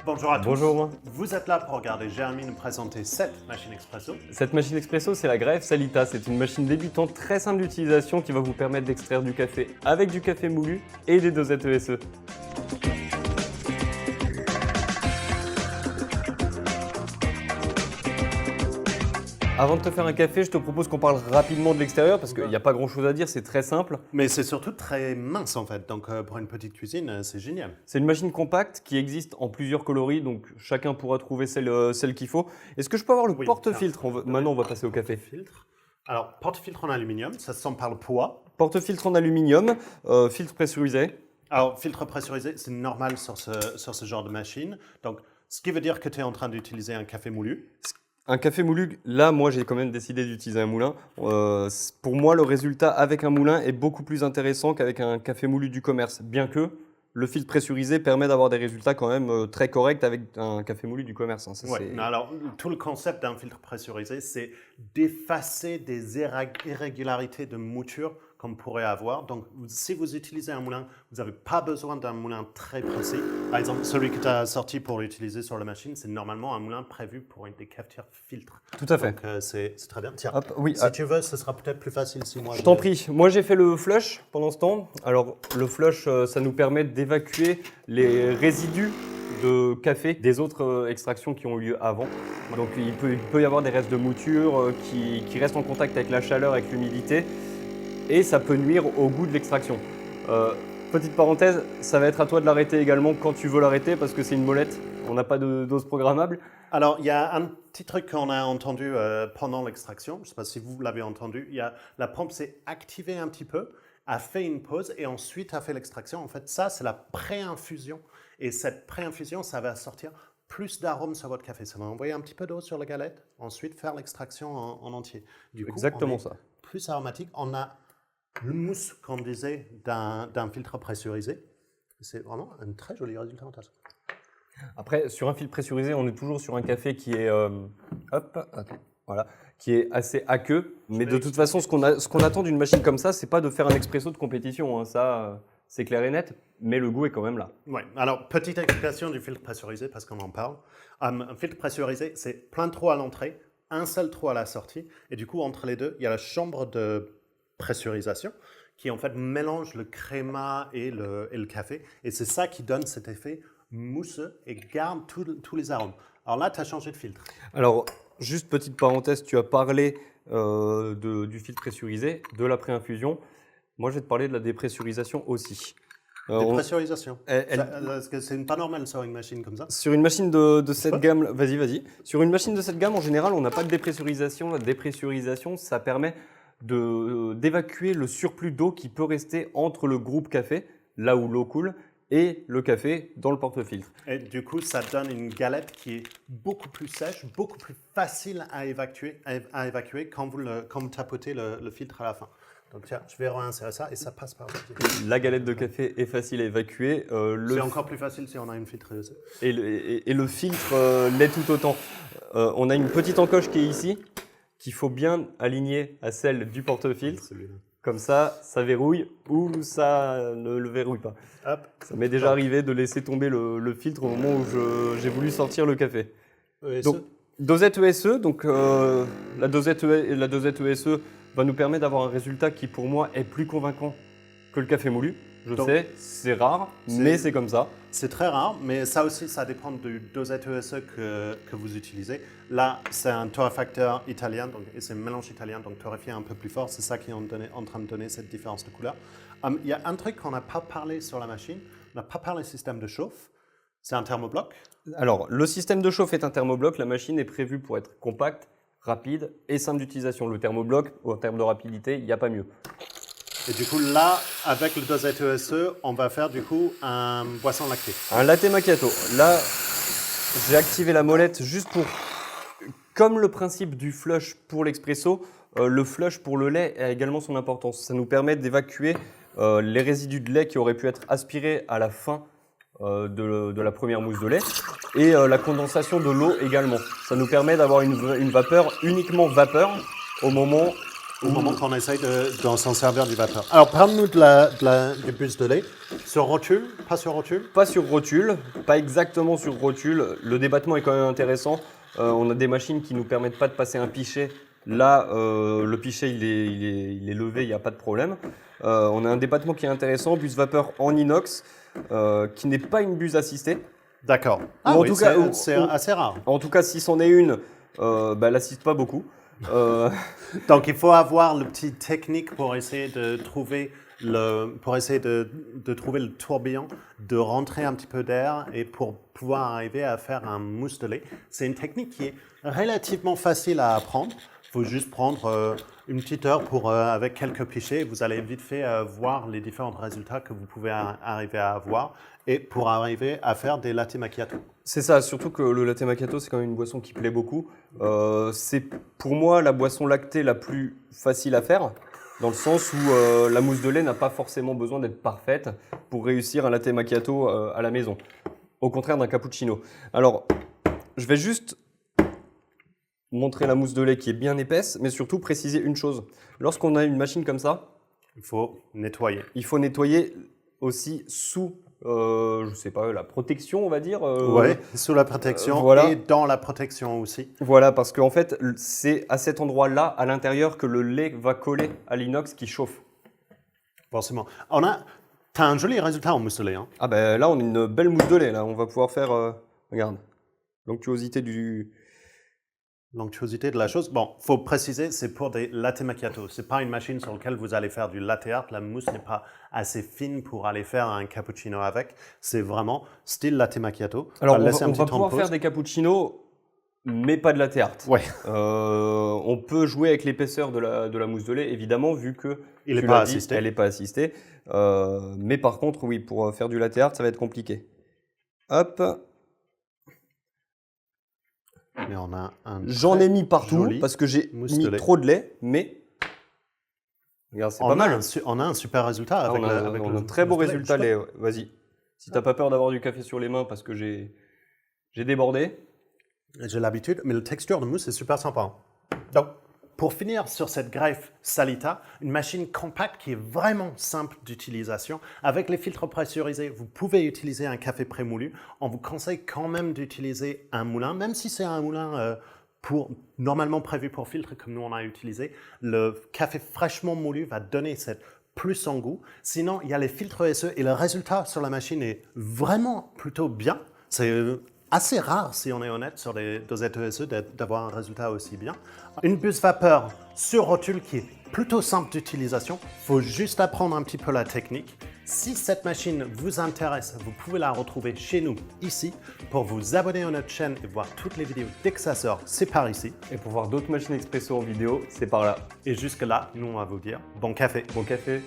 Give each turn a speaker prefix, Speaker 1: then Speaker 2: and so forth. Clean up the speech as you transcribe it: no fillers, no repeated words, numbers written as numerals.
Speaker 1: Bonjour à tous.
Speaker 2: Bonjour.
Speaker 1: Vous êtes là pour regarder Jérémy nous présenter cette machine expresso.
Speaker 2: Cette machine expresso, c'est la Greffe Salita. C'est une machine débutante très simple d'utilisation qui va vous permettre d'extraire du café avec du café moulu et des dosettes ESE. Avant de te faire un café, je te propose qu'on parle rapidement de l'extérieur parce qu'il n'y a pas grand chose à dire, c'est très simple.
Speaker 1: Mais c'est surtout très mince en fait, donc pour une petite cuisine, c'est génial.
Speaker 2: C'est une machine compacte qui existe en plusieurs coloris, donc chacun pourra trouver celle qu'il faut. Est-ce que je peux avoir le
Speaker 1: Oui,
Speaker 2: porte-filtre? Maintenant, on va passer au café.
Speaker 1: Filtre. Alors, porte-filtre en aluminium, ça se sent par le poids.
Speaker 2: Porte-filtre en aluminium, filtre pressurisé.
Speaker 1: Alors, filtre pressurisé, c'est normal sur ce genre de machine. Donc, ce qui veut dire que tu es en train d'utiliser un café moulu.
Speaker 2: Un café moulu, là, moi, j'ai quand même décidé d'utiliser un moulin. Pour moi, le résultat avec un moulin est beaucoup plus intéressant qu'avec un café moulu du commerce, bien que le filtre pressurisé permet d'avoir des résultats quand même très corrects avec un café moulu du commerce. Hein. Ça,
Speaker 1: Ouais. Alors, tout le concept d'un filtre pressurisé, c'est d'effacer des irrégularités de mouture qu'on pourrait avoir. Donc, si vous utilisez un moulin, vous n'avez pas besoin d'un moulin très précis. Par exemple, celui que tu as sorti pour l'utiliser sur la machine, c'est normalement un moulin prévu pour des cafetières filtres.
Speaker 2: Tout à fait.
Speaker 1: Donc, c'est très bien. Tiens,
Speaker 2: Hop, oui,
Speaker 1: si tu veux, ce sera peut-être plus facile si moi...
Speaker 2: je t'en prie. Moi, j'ai fait le flush pendant ce temps. Alors, le flush, ça nous permet d'évacuer les résidus de café des autres extractions qui ont eu lieu avant. Donc, il peut y avoir des restes de mouture qui restent en contact avec la chaleur, avec l'humidité. Et ça peut nuire au goût de l'extraction. Petite parenthèse, ça va être à toi de l'arrêter également quand tu veux l'arrêter parce que c'est une molette, on n'a pas de dose programmable.
Speaker 1: Alors, il y a un petit truc qu'on a entendu pendant l'extraction, je ne sais pas si vous l'avez entendu, la pompe s'est activée un petit peu, a fait une pause et ensuite a fait l'extraction. En fait, ça, c'est la pré-infusion. Et cette pré-infusion, ça va sortir plus d'arômes sur votre café. Ça va envoyer un petit peu d'eau sur la galette, ensuite faire l'extraction en entier. Du coup,
Speaker 2: Exactement
Speaker 1: on est
Speaker 2: ça.
Speaker 1: plus aromatique. On a le mousse, comme on disait, d'un filtre pressurisé. C'est vraiment un très joli résultat.
Speaker 2: Après, sur un filtre pressurisé, on est toujours sur un café qui est, voilà, qui est assez aqueux. Mais de toute façon, ce qu'on attend d'une machine comme ça, c'est pas de faire un expresso de compétition. Hein. Ça, c'est clair et net. Mais le goût est quand même là.
Speaker 1: Oui. Alors, petite explication du filtre pressurisé, parce qu'on en parle. Un filtre pressurisé, c'est plein de trous à l'entrée, un seul trou à la sortie. Et du coup, entre les deux, il y a la chambre de pressurisation qui en fait mélange le créma et le café. Et c'est ça qui donne cet effet mousseux et garde tous les arômes. Alors là, tu as changé de filtre.
Speaker 2: Alors, juste petite parenthèse, tu as parlé du filtre pressurisé, de la pré-infusion. Moi, je vais te parler de la dépressurisation aussi.
Speaker 1: Dépressurisation. Est-ce que c'est pas normal sur une machine comme ça?
Speaker 2: Sur une machine de cette gamme, vas-y. Sur une machine de cette gamme, en général, on n'a pas de dépressurisation. La dépressurisation, ça permet d'évacuer le surplus d'eau qui peut rester entre le groupe café, là où l'eau coule, et le café dans le porte-filtre.
Speaker 1: Et du coup, ça donne une galette qui est beaucoup plus sèche, beaucoup plus facile à évacuer quand vous tapotez le filtre à la fin. Donc tiens, je vais réinsérer ça et ça passe par là.
Speaker 2: La galette de café est facile à évacuer.
Speaker 1: C'est encore plus facile si on a une filtre.
Speaker 2: Et le filtre l'est tout autant. On a une petite encoche qui est ici, qu'il faut bien aligner à celle du porte-filtre. Comme ça verrouille ou ça ne le verrouille pas.
Speaker 1: Hop.
Speaker 2: Ça m'est déjà arrivé de laisser tomber le filtre au moment où j'ai voulu sortir le café. Donc, dosette ESE, donc la dosette ESE va nous permettre d'avoir un résultat qui pour moi est plus convaincant que le café moulu. Je sais, c'est rare, mais c'est comme ça.
Speaker 1: C'est très rare, mais ça aussi, ça dépend du dosette ESE que vous utilisez. Là, c'est un torréfacteur italien, et c'est un mélange italien, donc torréfié un peu plus fort. C'est ça qui est en train de donner cette différence de couleur. Il y a un truc qu'on n'a pas parlé sur la machine. On n'a pas parlé du système de chauffe. C'est un thermobloc.
Speaker 2: Alors, le système de chauffe est un thermobloc. La machine est prévue pour être compacte, rapide et simple d'utilisation. Le thermobloc, en termes de rapidité, il n'y a pas mieux.
Speaker 1: Et du coup, là, avec le dosette ESE, on va faire du coup un boisson lactée.
Speaker 2: Un latte macchiato. Là, j'ai activé la molette juste pour... Comme le principe du flush pour l'expresso, le flush pour le lait a également son importance. Ça nous permet d'évacuer les résidus de lait qui auraient pu être aspirés à la fin de la première mousse de lait et la condensation de l'eau également. Ça nous permet d'avoir une vapeur uniquement vapeur au moment
Speaker 1: au moment qu'on essaye d'en s'en servir du vapeur. Alors, parle-nous du bus de lait. Sur rotule, pas sur rotule?
Speaker 2: Pas sur rotule, pas exactement sur rotule. Le débattement est quand même intéressant. On a des machines qui nous permettent pas de passer un pichet. Là, le pichet il est levé, il n'y a pas de problème. On a un débattement qui est intéressant, bus vapeur en inox, qui n'est pas une buse assistée.
Speaker 1: D'accord.
Speaker 2: En
Speaker 1: Oui,
Speaker 2: tout cas,
Speaker 1: c'est assez rare.
Speaker 2: En tout cas, si c'en est une, elle n'assiste pas beaucoup.
Speaker 1: Donc, il faut avoir le petit technique pour essayer de trouver de trouver le tourbillon, de rentrer un petit peu d'air et pour pouvoir arriver à faire un mousse de lait. C'est une technique qui est relativement facile à apprendre. Il faut juste prendre une petite heure avec quelques pichets. Vous allez vite fait voir les différents résultats que vous pouvez arriver à avoir et pour arriver à faire des latte macchiato.
Speaker 2: C'est ça, surtout que le latte macchiato, c'est quand même une boisson qui plaît beaucoup. C'est pour moi la boisson lactée la plus facile à faire, dans le sens où la mousse de lait n'a pas forcément besoin d'être parfaite pour réussir un latte macchiato à la maison, au contraire d'un cappuccino. Alors, je vais juste montrer la mousse de lait qui est bien épaisse, mais surtout préciser une chose. Lorsqu'on a une machine comme ça,
Speaker 1: il faut nettoyer.
Speaker 2: Il faut nettoyer aussi sous, je sais pas, la protection, on va dire.
Speaker 1: Oui, sous la protection
Speaker 2: voilà.
Speaker 1: Et dans la protection aussi.
Speaker 2: Voilà, parce qu'en fait, c'est à cet endroit-là, à l'intérieur, que le lait va coller à l'inox qui chauffe.
Speaker 1: Forcément. Tu as un joli résultat en mousse de lait. Hein.
Speaker 2: Ah ben là, on a une belle mousse de lait. Là, on va pouvoir faire, regarde, l'onctuosité
Speaker 1: L'onctuosité de la chose. Bon, il faut préciser, c'est pour des latte macchiato. Ce n'est pas une machine sur laquelle vous allez faire du latte art. La mousse n'est pas assez fine pour aller faire un cappuccino avec. C'est vraiment style latte macchiato.
Speaker 2: Alors, on va pouvoir faire des cappuccinos, mais pas de latte art.
Speaker 1: Ouais.
Speaker 2: On peut jouer avec l'épaisseur de la mousse de lait, évidemment, vu que
Speaker 1: elle n'est pas assistée.
Speaker 2: Elle n'est pas assistée. Mais par contre, oui, pour faire du latte art, ça va être compliqué. Hop.
Speaker 1: Mais on a
Speaker 2: J'en ai mis partout parce que j'ai mis trop de lait, mais regarde, c'est pas mal.
Speaker 1: On a un super résultat avec
Speaker 2: on a un très beau résultat lait. Ouais. Vas-y. Si t'as pas peur d'avoir du café sur les mains parce que j'ai débordé.
Speaker 1: J'ai l'habitude, mais la texture de mousse est super sympa. Donc, pour finir sur cette greffe Salita, une machine compacte qui est vraiment simple d'utilisation. Avec les filtres pressurisés, vous pouvez utiliser un café prémoulu. On vous conseille quand même d'utiliser un moulin, même si c'est un moulin normalement prévu pour filtre comme nous on a utilisé. Le café fraîchement moulu va donner cette plus en goût. Sinon, il y a les filtres SE et le résultat sur la machine est vraiment plutôt bien. C'est assez rare, si on est honnête, sur les dosettes ESE d'avoir un résultat aussi bien. Une buse vapeur sur rotule qui est plutôt simple d'utilisation. Il faut juste apprendre un petit peu la technique. Si cette machine vous intéresse, vous pouvez la retrouver chez nous, ici. Pour vous abonner à notre chaîne et voir toutes les vidéos dès que ça sort, c'est par ici.
Speaker 2: Et pour voir d'autres machines expresso en vidéo, c'est par là.
Speaker 1: Et jusque là, nous on va vous dire bon café.
Speaker 2: Bon café.